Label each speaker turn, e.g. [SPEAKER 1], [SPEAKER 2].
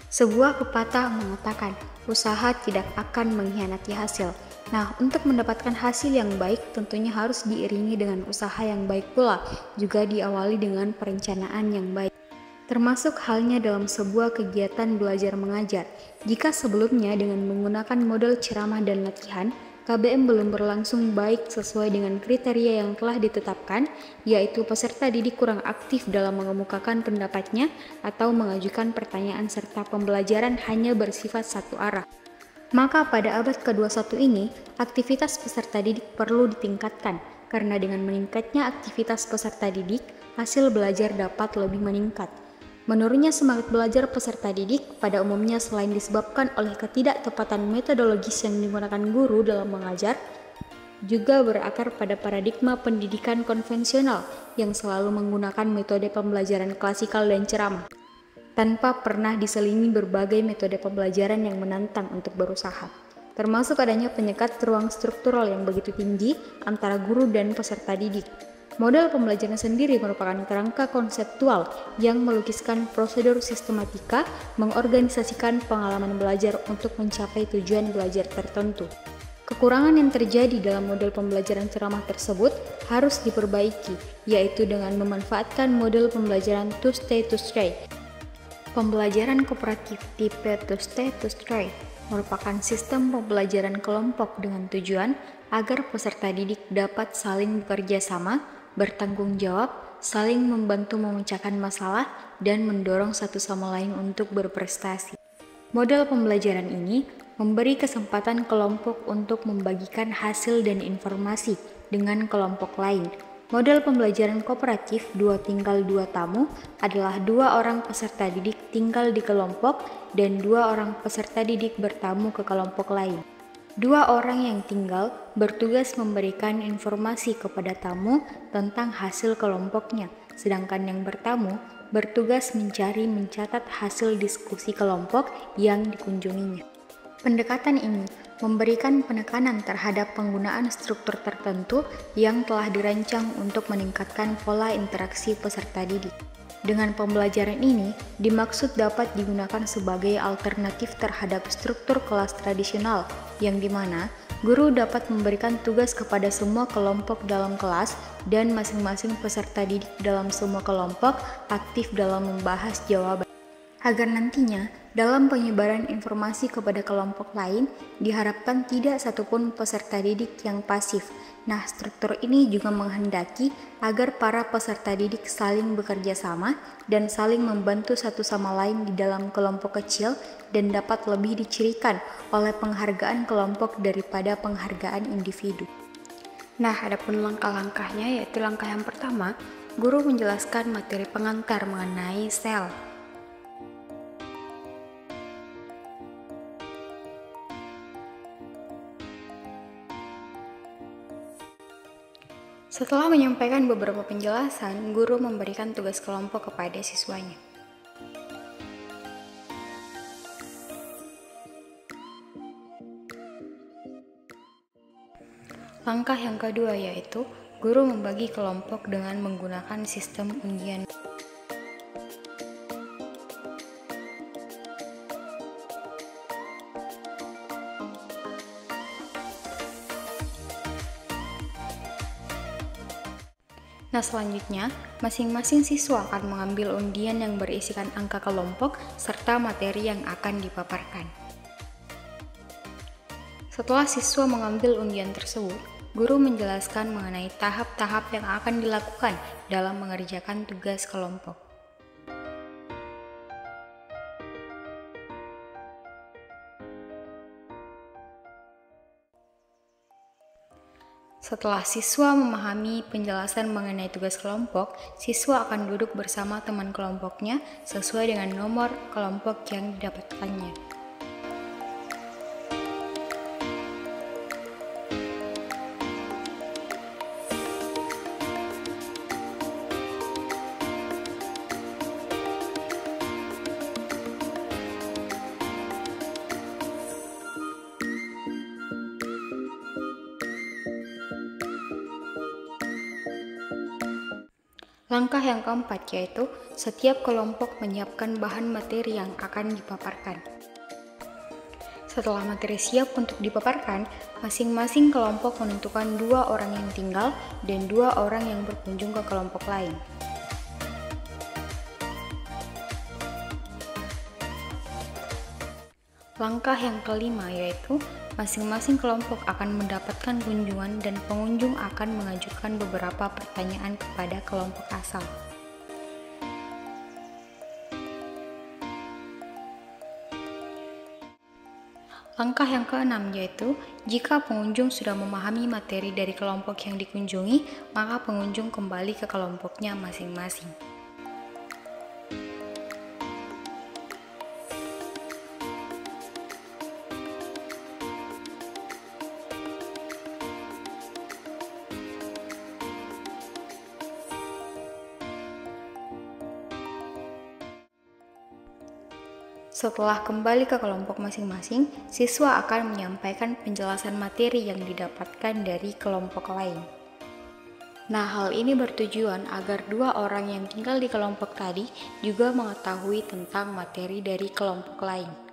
[SPEAKER 1] Sebuah pepatah mengatakan, usaha tidak akan mengkhianati hasil. Nah, untuk mendapatkan hasil yang baik tentunya harus diiringi dengan usaha yang baik pula, juga diawali dengan perencanaan yang baik. Termasuk halnya dalam sebuah kegiatan belajar mengajar. Jika sebelumnya dengan menggunakan model ceramah dan latihan, KBM belum berlangsung baik sesuai dengan kriteria yang telah ditetapkan, yaitu peserta didik kurang aktif dalam mengemukakan pendapatnya atau mengajukan pertanyaan serta pembelajaran hanya bersifat satu arah. Maka pada abad ke-21 ini, aktivitas peserta didik perlu ditingkatkan, karena dengan meningkatnya aktivitas peserta didik, hasil belajar dapat lebih meningkat. Menurunnya semangat belajar peserta didik pada umumnya selain disebabkan oleh ketidaktepatan metodologis yang digunakan guru dalam mengajar, juga berakar pada paradigma pendidikan konvensional yang selalu menggunakan metode pembelajaran klasikal dan ceramah, tanpa pernah diselingi berbagai metode pembelajaran yang menantang untuk berusaha, termasuk adanya penyekat ruang struktural yang begitu tinggi antara guru dan peserta didik. Model pembelajaran sendiri merupakan kerangka konseptual yang melukiskan prosedur sistematika, mengorganisasikan pengalaman belajar untuk mencapai tujuan belajar tertentu. Kekurangan yang terjadi dalam model pembelajaran ceramah tersebut harus diperbaiki, yaitu dengan memanfaatkan model pembelajaran to-stay. Pembelajaran kooperatif tipe to-stay merupakan sistem pembelajaran kelompok dengan tujuan agar peserta didik dapat saling bekerja sama, bertanggung jawab, saling membantu memecahkan masalah, dan mendorong satu sama lain untuk berprestasi. Model pembelajaran ini memberi kesempatan kelompok untuk membagikan hasil dan informasi dengan kelompok lain. Model pembelajaran kooperatif 2 tinggal 2 tamu adalah 2 orang peserta didik tinggal di kelompok dan 2 orang peserta didik bertamu ke kelompok lain. 2 orang yang tinggal bertugas memberikan informasi kepada tamu tentang hasil kelompoknya, sedangkan yang bertamu bertugas mencatat hasil diskusi kelompok yang dikunjunginya. Pendekatan ini memberikan penekanan terhadap penggunaan struktur tertentu yang telah dirancang untuk meningkatkan pola interaksi peserta didik. Dengan pembelajaran ini, dimaksud dapat digunakan sebagai alternatif terhadap struktur kelas tradisional, yang dimana guru dapat memberikan tugas kepada semua kelompok dalam kelas dan masing-masing peserta didik dalam semua kelompok aktif dalam membahas jawaban. Agar nantinya, dalam penyebaran informasi kepada kelompok lain, diharapkan tidak satupun peserta didik yang pasif. Nah, struktur ini juga menghendaki agar para peserta didik saling bekerja sama dan saling membantu satu sama lain di dalam kelompok kecil dan dapat lebih dicirikan oleh penghargaan kelompok daripada penghargaan individu. Nah, adapun langkah-langkahnya yaitu langkah yang pertama, guru menjelaskan materi pengantar mengenai sel. Setelah menyampaikan beberapa penjelasan, guru memberikan tugas kelompok kepada siswanya. Langkah yang kedua yaitu guru membagi kelompok dengan menggunakan sistem undian. Nah, selanjutnya, masing-masing siswa akan mengambil undian yang berisikan angka kelompok serta materi yang akan dipaparkan. Setelah siswa mengambil undian tersebut, guru menjelaskan mengenai tahap-tahap yang akan dilakukan dalam mengerjakan tugas kelompok. Setelah siswa memahami penjelasan mengenai tugas kelompok, siswa akan duduk bersama teman kelompoknya sesuai dengan nomor kelompok yang didapatkannya. Langkah yang keempat yaitu setiap kelompok menyiapkan bahan materi yang akan dipaparkan. Setelah materi siap untuk dipaparkan, masing-masing kelompok menentukan 2 orang yang tinggal dan 2 orang yang berkunjung ke kelompok lain. Langkah yang kelima yaitu masing-masing kelompok akan mendapatkan kunjungan dan pengunjung akan mengajukan beberapa pertanyaan kepada kelompok asal. Langkah yang keenam yaitu, jika pengunjung sudah memahami materi dari kelompok yang dikunjungi, maka pengunjung kembali ke kelompoknya masing-masing. Setelah kembali ke kelompok masing-masing, siswa akan menyampaikan penjelasan materi yang didapatkan dari kelompok lain. Nah, hal ini bertujuan agar 2 orang yang tinggal di kelompok tadi juga mengetahui tentang materi dari kelompok lain.